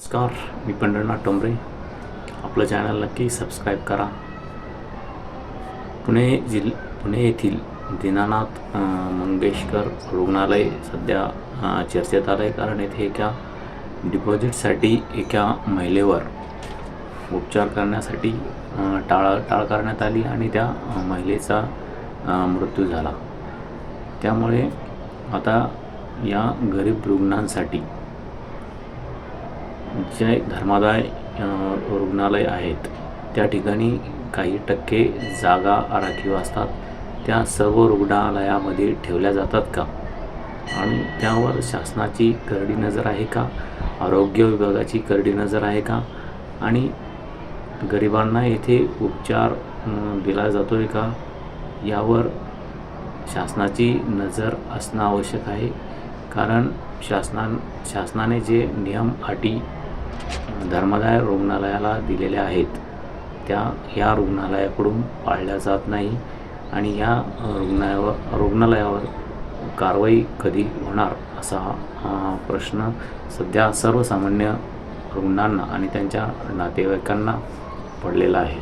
नमस्कार, मी पंढरनाथ टोंबरे. आपलं चॅनल नक्की सबस्क्राईब करा. पुणे येथील दीनानाथ मंगेशकर रुग्णालय सध्या चर्चेत आलं आहे, कारण येथे एका डिपॉझिटसाठी एका महिलेवर उपचार करण्यासाठी टाळ करण्यात आली आणि त्या महिलेचा मृत्यू झाला. त्यामुळे आता या गरीब रुग्णांसाठी जे धर्मादाय रुग्णालय आहेत त्या ठिकाणी काही टक्के जागा राखीव असतात, त्या सर्व रुग्णालयामध्ये ठेवल्या जातात का आणि त्यावर शासनाची करडी नजर आहे का, आरोग्य विभागाची करडी नजर आहे का आणि गरिबांना येथे उपचार दिला जातो आहे का, यावर शासनाची नजर असणं आवश्यक आहे. कारण शासनाने जे नियम अटी धर्मादाय रुग्णालयाला दिलेल्या आहेत त्या या रुग्णालयाकडून पाळल्या जात नाही आणि या रुग्णालयावर कारवाई कधी होणार असा प्रश्न सध्या सर्वसामान्य रुग्णांना आणि त्यांच्या नातेवाईकांना पडलेला आहे.